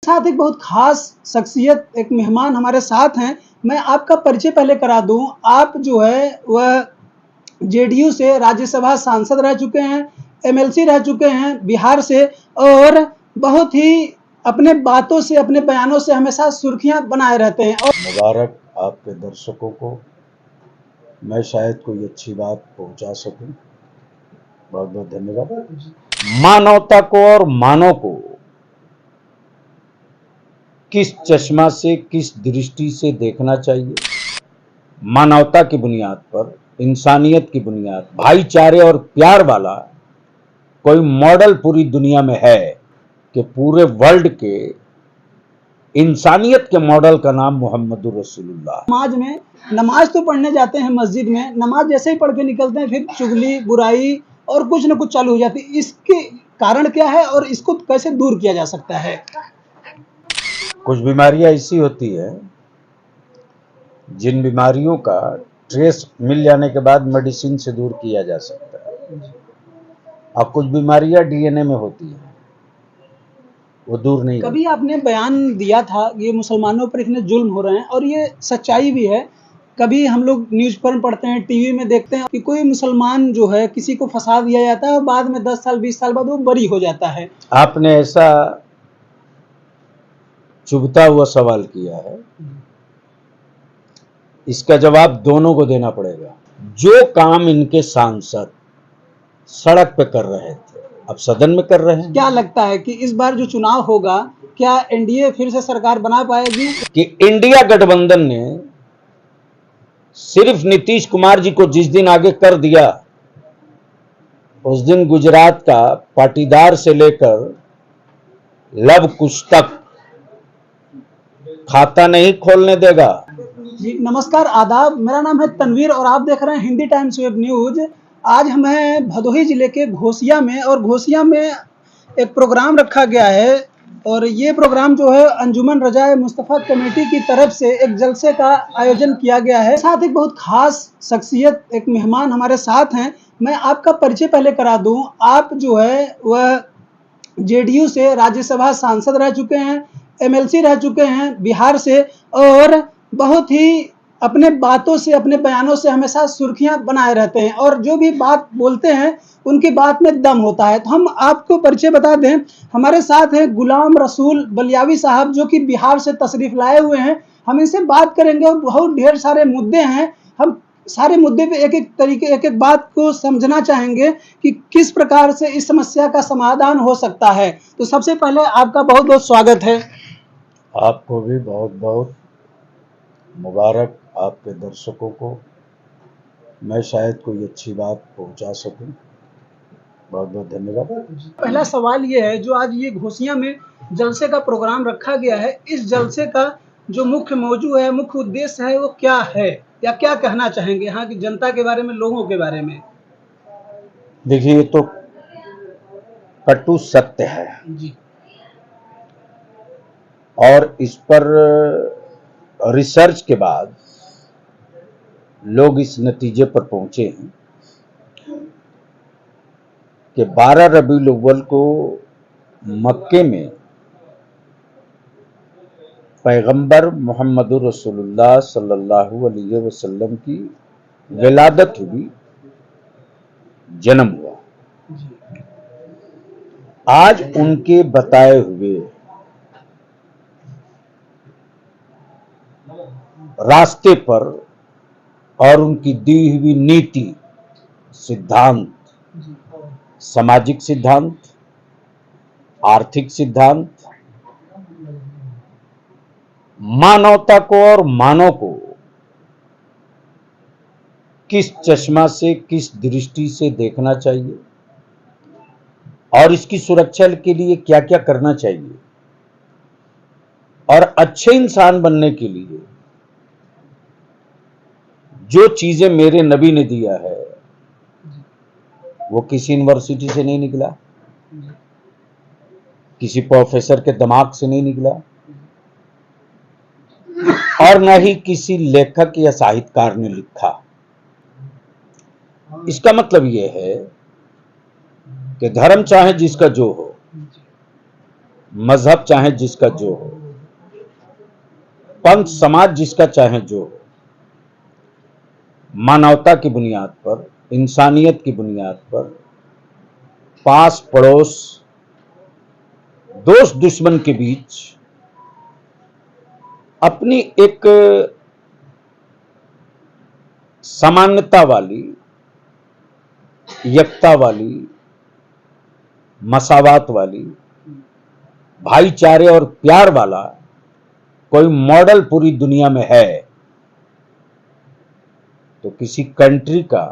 साथ एक बहुत खास शख्सियत, एक मेहमान हमारे साथ हैं। मैं आपका परिचय पहले करा दूं। आप जो है वह जेडीयू से राज्यसभा सांसद रह चुके हैं, एमएलसी रह चुके हैं बिहार से, और बहुत ही अपने बातों से, अपने बयानों से हमेशा सुर्खियां बनाए रहते हैं। और मुबारक आपके दर्शकों को, मैं शायद कोई अच्छी बात पहुंचा सकूं। बहुत बहुत धन्यवाद। मानवता को और मानव को किस चश्मा से, किस दृष्टि से देखना चाहिए? मानवता की बुनियाद पर, इंसानियत की बुनियाद, भाईचारे और प्यार वाला कोई मॉडल पूरी दुनिया में है कि पूरे वर्ल्ड के इंसानियत के मॉडल का नाम मोहम्मदुर रसूलुल्लाह। समाज में नमाज तो पढ़ने जाते हैं मस्जिद में, नमाज जैसे ही पढ़ के निकलते हैं फिर चुगली, बुराई और कुछ न कुछ चालू हो जाती है। इसके कारण क्या है और इसको कैसे दूर किया जा सकता है? कुछ बीमारियां ऐसी होती है जिन बीमारियों का ट्रेस मिल जाने के बाद मेडिसिन से दूर किया जा सकता है, और कुछ बीमारियां डीएनए में होती हैं, वो दूर नहीं कभी होती। आपने बयान दिया था ये मुसलमानों पर इतने जुल्म हो रहे हैं, और ये सच्चाई भी है। कभी हम लोग न्यूज पर पढ़ते हैं, टीवी में देखते हैं कि कोई मुसलमान जो है किसी को फंसा दिया जाता है और बाद में 10 साल 20 साल बाद वो बरी हो जाता है। आपने ऐसा चुभता हुआ सवाल किया है, इसका जवाब दोनों को देना पड़ेगा। जो काम इनके सांसद सड़क पे कर रहे थे, अब सदन में कर रहे हैं। क्या लगता है कि इस बार जो चुनाव होगा, क्या एनडीए फिर से सरकार बना पाएगी? कि इंडिया गठबंधन ने सिर्फ नीतीश कुमार जी को जिस दिन आगे कर दिया, उस दिन गुजरात का पाटीदार से लेकर लव कुश तक खाता नहीं खोलने देगा। जी नमस्कार, आदाब। मेरा नाम है तनवीर और आप देख रहे हैं हिंदी टाइम्स वेब न्यूज। आज हमें भदोही जिले के घोसिया में, और घोसिया में एक प्रोग्राम रखा गया है, और ये प्रोग्राम जो है अंजुमन रजाए मुस्तफ़ा कमेटी की तरफ से एक जलसे का आयोजन किया गया है। साथ एक बहुत खास शख्सियत, एक मेहमान हमारे साथ हैं। मैं आपका परिचय पहले करा दूं। आप जो है वह जेडीयू से राज्यसभा सांसद रह चुके हैं, एमएलसी रह चुके हैं बिहार से, और बहुत ही अपने बातों से, अपने बयानों से हमेशा सुर्खियां बनाए रहते हैं, और जो भी बात बोलते हैं उनकी बात में दम होता है। तो हम आपको परिचय बता दें, हमारे साथ हैं गुलाम रसूल बलियावी साहब, जो कि बिहार से तशरीफ लाए हुए हैं। हम इनसे बात करेंगे और बहुत ढेर सारे मुद्दे हैं। हम सारे मुद्दे पे एक एक तरीके, एक एक बात को समझना चाहेंगे कि किस प्रकार से इस समस्या का समाधान हो सकता है। तो सबसे पहले आपका बहुत बहुत स्वागत है। आपको भी बहुत बहुत मुबारक, आपके दर्शकों को, मैं शायद कोई अच्छी बात पहुंचा सकूं। बहुत बहुत धन्यवाद। पहला सवाल ये है, जो आज ये घोसिया में जलसे का प्रोग्राम रखा गया है, इस जलसे का जो मुख्य मौजू है, मुख्य उद्देश्य है, वो क्या है, या क्या कहना चाहेंगे यहाँ की जनता के बारे में, लोगों के बारे में? देखिए, ये तो कटु सत्य है, जी और इस पर रिसर्च के बाद लोग इस नतीजे पर पहुंचे हैं कि 12 रबीउल अव्वल को मक्के में पैगंबर मोहम्मदुर रसूलुल्लाह सल्लल्लाहु अलैहि वसल्लम की विलादत हुई, जन्म हुआ। आज उनके बताए हुए रास्ते पर और उनकी दी हुई नीति, सिद्धांत, सामाजिक सिद्धांत, आर्थिक सिद्धांत, मानवता को और मानव को किस चश्मा से, किस दृष्टि से देखना चाहिए, और इसकी सुरक्षा के लिए क्या क्या करना चाहिए, और अच्छे इंसान बनने के लिए जो चीजें मेरे नबी ने दिया है, वो किसी यूनिवर्सिटी से नहीं निकला, किसी प्रोफेसर के दिमाग से नहीं निकला, और न ही किसी लेखक या साहित्यकार ने लिखा। इसका मतलब यह है कि धर्म चाहे जिसका जो हो, मजहब चाहे जिसका जो हो, पंथ समाज जिसका चाहे जो हो, मानवता की बुनियाद पर, इंसानियत की बुनियाद पर, पास पड़ोस, दोस्त दुश्मन के बीच अपनी एक समानता वाली, एकता वाली, मसावात वाली, भाईचारे और प्यार वाला कोई मॉडल पूरी दुनिया में है तो किसी कंट्री का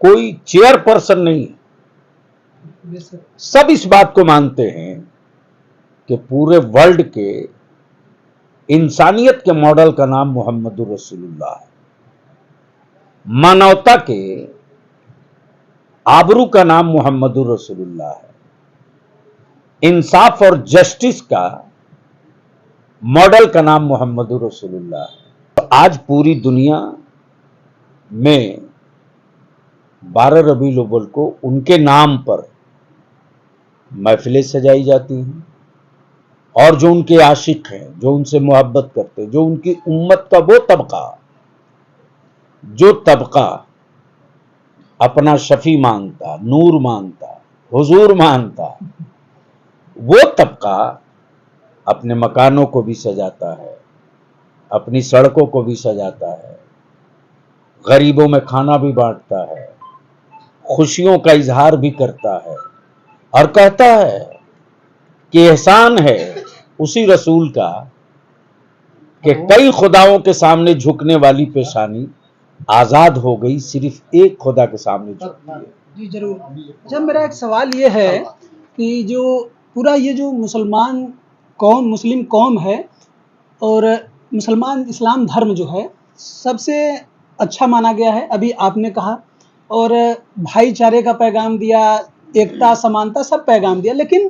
कोई चेयरपर्सन नहीं है। सब इस बात को मानते हैं कि पूरे वर्ल्ड के इंसानियत के मॉडल का नाम मोहम्मदुर रसूलुल्लाह है, मानवता के आबरू का नाम मोहम्मदुर रसूलुल्लाह है, इंसाफ और जस्टिस का मॉडल का नाम मोहम्मदुर रसूलुल्लाह है। तो आज पूरी दुनिया में 12 रबीउल अव्वल को उनके नाम पर महफिलें सजाई जाती हैं और जो उनके आशिक हैं, जो उनसे मोहब्बत करते हैं, जो उनकी उम्मत का वो तबका जो तबका अपना शफी मांगता, नूर मांगता, हुजूर मांगता, वो तबका अपने मकानों को भी सजाता है, अपनी सड़कों को भी सजाता है, गरीबों में खाना भी बांटता है, खुशियों का इजहार भी करता है और कहता है कि एहसान है उसी रसूल का कि कई खुदाओं के सामने झुकने वाली पेशानी आजाद हो गई, सिर्फ एक खुदा के सामने झुकती है। जी जरूर। जब मेरा एक सवाल ये है कि जो पूरा ये जो मुसलमान कौम, मुस्लिम कौम है और मुसलमान इस्लाम धर्म जो है सबसे अच्छा माना गया है, अभी आपने कहा, और भाईचारे का पैगाम दिया, एकता समानता सब पैगाम दिया, लेकिन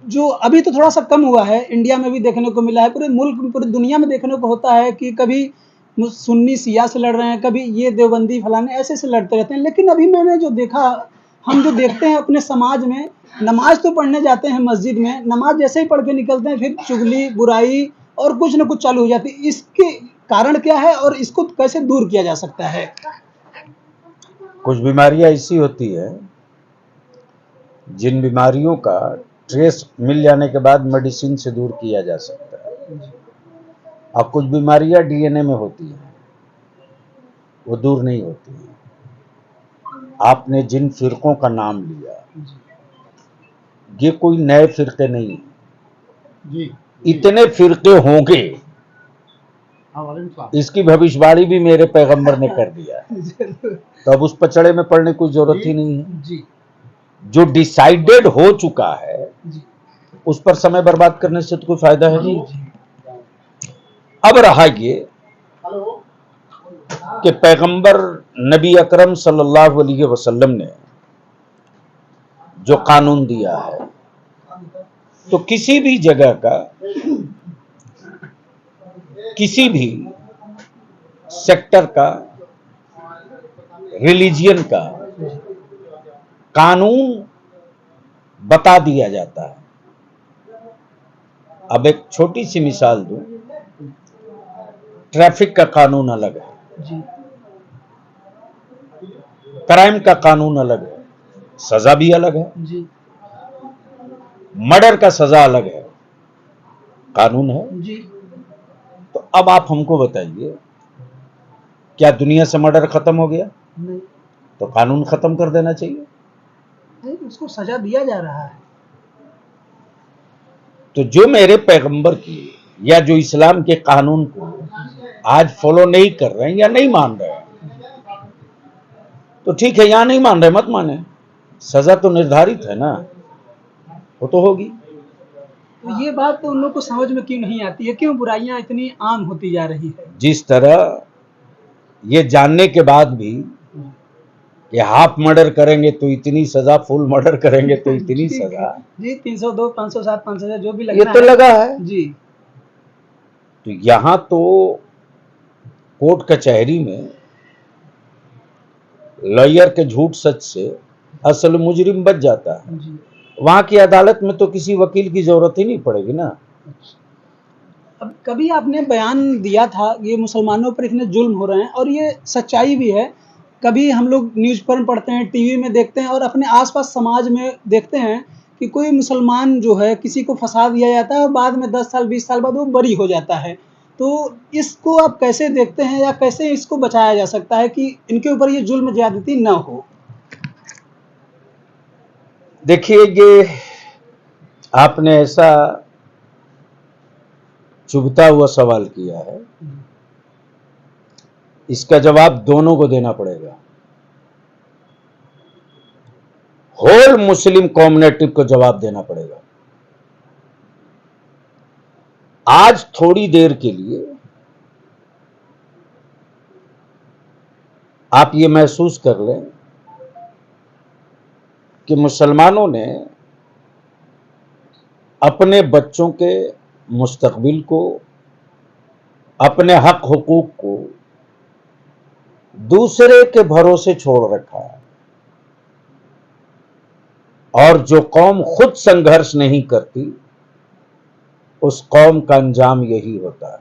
जो अभी तो थोड़ा सा कम हुआ है, इंडिया में भी देखने को मिला है, पूरे मुल्क पूरी दुनिया में देखने को होता है कि कभी सुन्नी सिया से लड़ रहे हैं, कभी ये देवबंदी फलाने ऐसे से लड़ते रहते हैं। लेकिन अभी मैंने जो देखा, हम जो देखते हैं अपने समाज में, नमाज तो पढ़ने जाते हैं मस्जिद में, नमाज जैसे ही पढ़ के निकलते हैं फिर चुगली बुराई और कुछ न कुछ चालू हो जाती है। इसके कारण क्या है और इसको कैसे दूर किया जा सकता है? कुछ बीमारियां ऐसी होती है जिन बीमारियों का ट्रेस मिल जाने के बाद मेडिसिन से दूर किया जा सकता है, और कुछ बीमारियां डीएनए में होती हैं, वो दूर नहीं होती हैं। आपने जिन फिरकों का नाम लिया, ये कोई नए फिरके नहीं है, इतने फिरके होंगे इसकी भविष्यवाणी भी मेरे पैगंबर ने कर दिया है, तो अब उस पचड़े में पड़ने की जरूरत ही नहीं है। जो डिसाइडेड हो चुका है उस पर समय बर्बाद करने से तो कोई फायदा है नहीं। अब रहा ये कि पैगंबर नबी अकरम सल्लल्लाहु अलैहि वसल्लम ने जो कानून दिया है, तो किसी भी जगह का, किसी भी सेक्टर का, रिलीजियन का कानून बता दिया जाता है। अब एक छोटी सी मिसाल दूं, ट्रैफिक का कानून अलग है, क्राइम का कानून अलग है, सजा भी अलग है, मर्डर का सजा अलग है, कानून है। तो अब आप हमको बताइए, क्या दुनिया से मर्डर खत्म हो गया? नहीं। तो कानून खत्म कर देना चाहिए। नहीं, उसको सजा दिया जा रहा है। तो जो मेरे पैगंबर की या जो इस्लाम के कानून को आज फॉलो नहीं कर रहे हैं या नहीं मान रहे हैं, तो ठीक है, यहां नहीं मान रहे, मत माने, सजा तो निर्धारित है ना, वो तो होगी। तो ये बात तो उन लोगों को समझ में क्यों नहीं आती है, क्यों बुराइयां इतनी आम होती जा रही है? जिस तरह ये जानने के बाद भी कि हाफ मर्डर करेंगे तो इतनी सजा, फुल मर्डर करेंगे तो इतनी सजा, जी 302, 507, 5,000 जो भी ये तो लगा है जी। तो यहां तो कोर्ट कचहरी में लॉयर के झूठ सच से असल मुजरिम बच जाता है। वहां की अदालत में तो किसी वकील की जरूरत ही नहीं पड़ेगी ना। अब कभी आपने बयान दिया था ये मुसलमानों पर इतने जुल्म हो रहे हैं और ये सच्चाई भी है। कभी हम लोग न्यूज़ पर पढ़ते हैं, टीवी में देखते हैं और अपने आसपास समाज में देखते हैं कि कोई मुसलमान जो है किसी को फंसा दिया जाता है और बाद में 10 साल 20 साल बाद वो बरी हो जाता है। तो इसको आप कैसे देखते हैं या कैसे इसको बचाया जा सकता है कि इनके ऊपर ये जुल्म ज्यादती ना हो? देखिए, ये आपने ऐसा चुभता हुआ सवाल किया है, इसका जवाब दोनों को देना पड़ेगा। होल मुस्लिम कम्युनिटी को जवाब देना पड़ेगा। आज थोड़ी देर के लिए आप ये महसूस कर लें कि मुसलमानों ने अपने बच्चों के मुस्तकबिल को, अपने हक हुकूक को दूसरे के भरोसे छोड़ रखा है। और जो कौम खुद संघर्ष नहीं करती उस कौम का अंजाम यही होता है।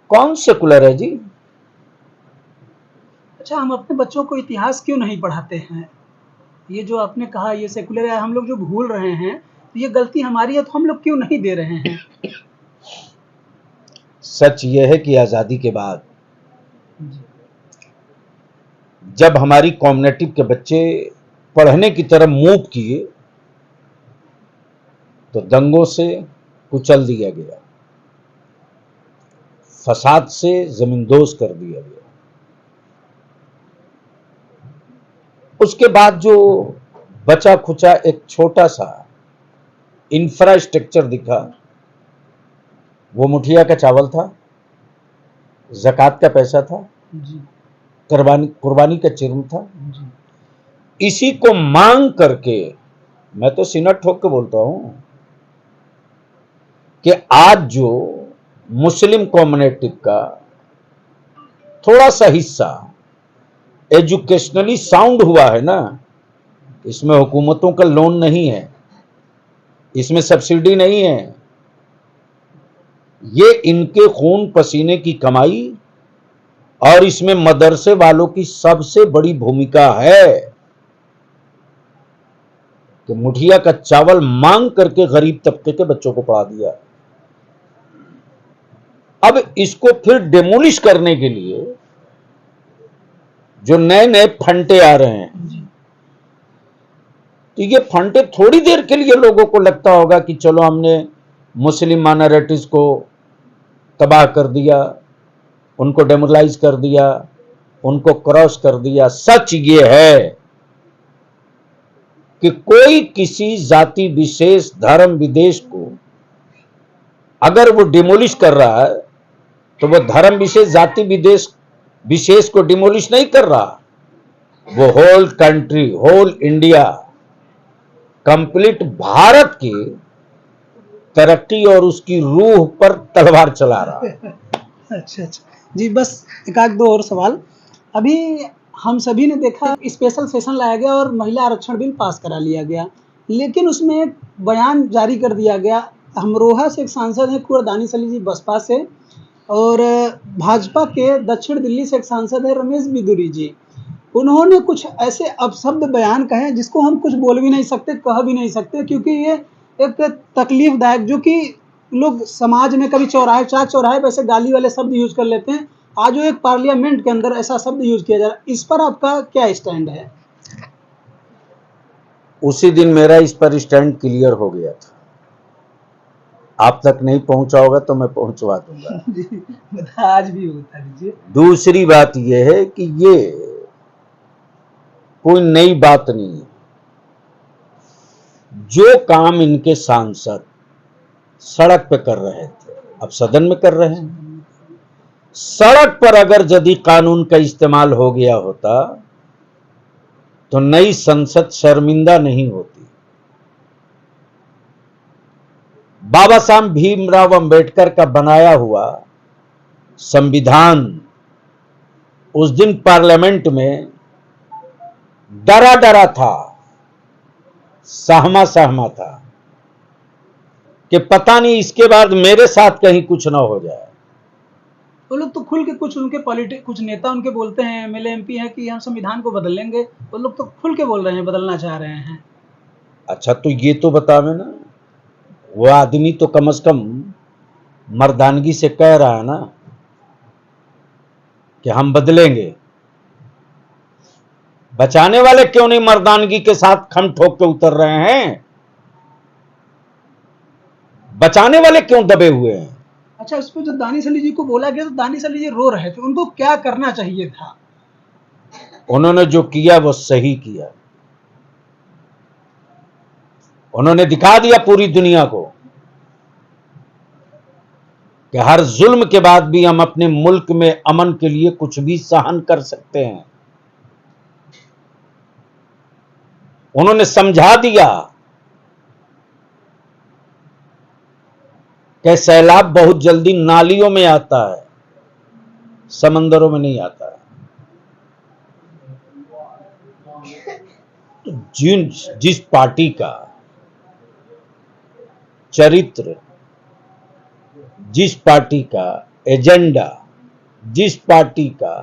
कौन सेकुलर है जी? अच्छा, हम अपने बच्चों को इतिहास क्यों नहीं पढ़ाते हैं? ये जो आपने कहा ये सेकुलर है, हम लोग जो भूल रहे हैं, तो ये गलती हमारी है, तो हम लोग क्यों नहीं दे रहे हैं? सच यह है कि आजादी के बाद जब हमारी कम्युनिटी के बच्चे पढ़ने की तरफ मूव किए तो दंगों से कुचल दिया गया, फसाद से जमींदोज कर दिया गया। उसके बाद जो बचा खुचा एक छोटा सा इंफ्रास्ट्रक्चर दिखा, वो मुठिया का चावल था, ज़कात का पैसा था, कुर्बानी का चिरम था। इसी को मांग करके मैं तो सीना ठोक के बोलता हूं कि आज जो मुस्लिम कम्युनिटी का थोड़ा सा हिस्सा एजुकेशनली साउंड हुआ है ना, इसमें हुकूमतों का लोन नहीं है, इसमें सब्सिडी नहीं है, ये इनके खून पसीने की कमाई और इसमें मदरसे वालों की सबसे बड़ी भूमिका है कि मुठिया का चावल मांग करके गरीब तबके के बच्चों को पढ़ा दिया। अब इसको फिर डेमोलिश करने के लिए जो नए नए फंटे आ रहे हैं, तो ये फंटे थोड़ी देर के लिए लोगों को लगता होगा कि चलो हमने मुस्लिम माइनॉरिटीज को तबाह कर दिया, उनको डेमोलाइज कर दिया, उनको क्रॉस कर दिया। सच ये है कि कोई किसी जाति विशेष धर्म विदेश को अगर वो डिमोलिश कर रहा है तो वो धर्म विशेष जाति विदेश विशेष को डिमोलिश नहीं कर रहा, वो whole country, whole India, complete Bharat की तरक्की और उसकी रूह पर तलवार चला रहा है। अच्छा जी, बस एक आध दो और सवाल। अभी हम सभी ने देखा स्पेशल सेशन लाया गया और महिला आरक्षण बिल पास करा लिया गया, लेकिन उसमें एक बयान जारी कर दिया गया। अमरोहा से एक सांसद हैं कुंवरदानिश अली जी बसपा से, और भाजपा के दक्षिण दिल्ली से एक सांसद है रमेश बिदुरी जी। उन्होंने कुछ ऐसे अपशब्द बयान कहे जिसको हम कुछ बोल भी नहीं सकते, कह भी नहीं सकते, क्योंकि ये एक तकलीफदायक, जो कि लोग समाज में कभी चौराहे चार चौराहे पे ऐसे गाली वाले शब्द यूज कर लेते हैं, आज वो एक पार्लियामेंट के अंदर ऐसा शब्द यूज किया जा रहा है। इस पर आपका क्या स्टैंड है? उसी दिन मेरा इस पर स्टैंड क्लियर हो गया था, आप तक नहीं पहुंचा होगा तो मैं पहुंचवा दूंगा। आज भी होता दीजिए। दूसरी बात यह है कि ये कोई नई बात नहीं है। जो काम इनके सांसद सड़क पे कर रहे थे अब सदन में कर रहे हैं। सड़क पर अगर यदि कानून का इस्तेमाल हो गया होता तो नई संसद शर्मिंदा नहीं होती। बाबा साहब भीमराव अंबेडकर का बनाया हुआ संविधान उस दिन पार्लियामेंट में डरा डरा था सहमा सहमा था कि पता नहीं इसके बाद मेरे साथ कहीं कुछ ना हो जाए। वो लोग तो खुल के कुछ उनके कुछ नेता उनके बोलते हैं, एमएलए एमपी हैं कि हम संविधान को बदल लेंगे। वो लोग तो खुल के बोल रहे हैं, बदलना चाह रहे हैं। अच्छा, तो ये तो बतावे ना, वो आदमी तो कम से कम मर्दानगी से कह रहा है ना कि हम बदलेंगे। बचाने वाले क्यों नहीं मर्दानगी के साथ खम ठोक के उतर रहे हैं? बचाने वाले क्यों दबे हुए हैं? अच्छा, इस पे जो दानिश अली जी को बोला गया, तो दानिश अली जी रो रहे थे, उनको क्या करना चाहिए था? उन्होंने जो किया वो सही किया। उन्होंने दिखा दिया पूरी दुनिया को कि हर जुल्म के बाद भी हम अपने मुल्क में अमन के लिए कुछ भी सहन कर सकते हैं। उन्होंने समझा दिया कि सैलाब बहुत जल्दी नालियों में आता है, समंदरों में नहीं आता है। तो जिस पार्टी का चरित्र, जिस पार्टी का एजेंडा, जिस पार्टी का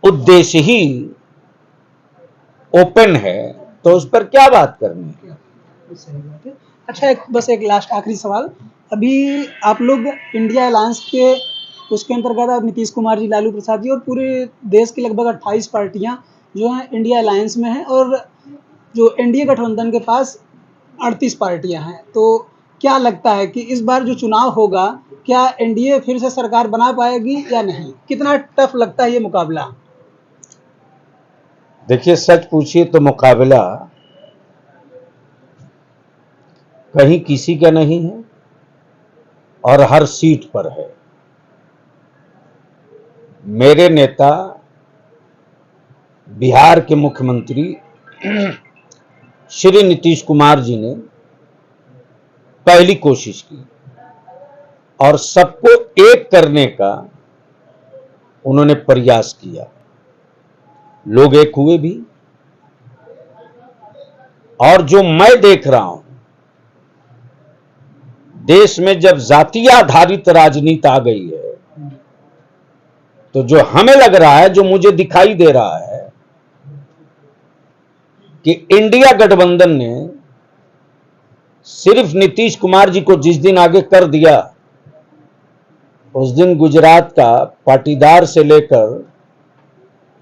उद्देश्य ही ओपन है, तो उस पर क्या बात करनी है? सही बात है। अच्छा, बस एक लास्ट आखिरी सवाल। अभी आप लोग इंडिया अलायंस के उसके अंतर्गत आप नीतीश कुमार जी, लालू प्रसाद जी और पूरे देश की लगभग 28 पार्टियां जो हैं इंडिया अलायंस में हैं, और जो एनडीए गठबंधन के पास 38 पार्टियां हैं। तो क्या लगता है कि इस बार जो चुनाव होगा, क्या एनडीए फिर से सरकार बना पाएगी या नहीं? कितना टफ लगता है ये मुकाबला? देखिए, सच पूछिए तो मुकाबला कहीं किसी का नहीं है और हर सीट पर है। मेरे नेता बिहार के मुख्यमंत्री श्री नीतीश कुमार जी ने पहली कोशिश की और सबको एक करने का उन्होंने प्रयास किया। लोग एक हुए भी, और जो मैं देख रहा हूं, देश में जब जातीय आधारित राजनीति आ गई है, तो जो हमें लग रहा है, जो मुझे दिखाई दे रहा है कि इंडिया गठबंधन ने सिर्फ नीतीश कुमार जी को जिस दिन आगे कर दिया, उस दिन गुजरात का पाटीदार से लेकर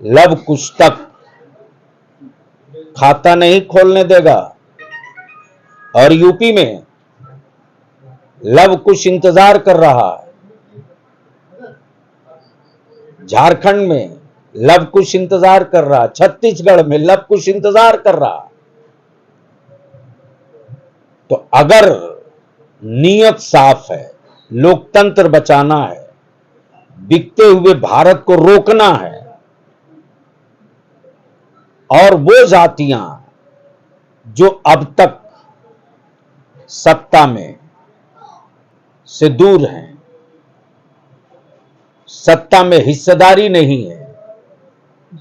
लव कुश तक खाता नहीं खोलने देगा। और यूपी में लव कुश इंतजार कर रहा है, झारखंड में लव कुश इंतजार कर रहा, छत्तीसगढ़ में लव कुश इंतजार कर रहा। तो अगर नीयत साफ है, लोकतंत्र बचाना है, बिकते हुए भारत को रोकना है, और वो जातियां जो अब तक सत्ता में से दूर हैं, सत्ता में हिस्सेदारी नहीं है,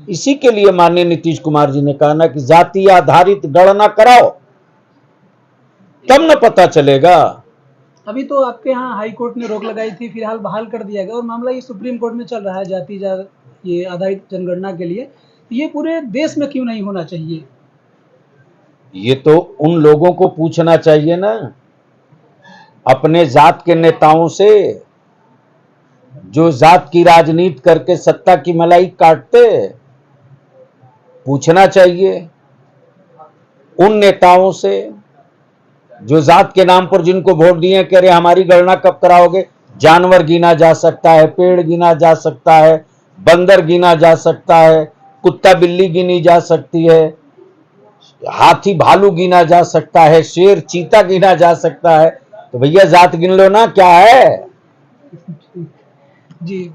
इसी के लिए माननीय नीतीश कुमार जी ने कहा ना कि जाति आधारित गणना कराओ, तब न पता चलेगा। अभी तो आपके यहाँ हाई कोर्ट ने रोक लगाई थी, फिलहाल बहाल कर दिया गया, और मामला ये सुप्रीम कोर्ट में चल रहा है ये आधारित जनगणना के लिए। ये पूरे देश में क्यों नहीं होना चाहिए? ये तो उन लोगों को पूछना चाहिए ना, अपने जात के नेताओं से, जो जात की राजनीति करके सत्ता की मलाई काटते। पूछना चाहिए उन नेताओं से जो जात के नाम पर जिनको वोट दिए कि अरे हमारी गणना कब कराओगे। जानवर गिना जा सकता है, पेड़ गिना जा सकता है, बंदर गिना जा सकता है, कुत्ता बिल्ली गिनी जा सकती है, हाथी भालू गिना जा सकता है, शेर चीता गिना जा सकता है। तो भैया जात गिन लो ना, क्या है। जी,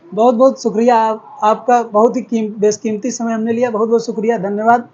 बहुत बहुत शुक्रिया। आपका बहुत ही बेशकीमती समय हमने लिया। बहुत बहुत शुक्रिया, धन्यवाद।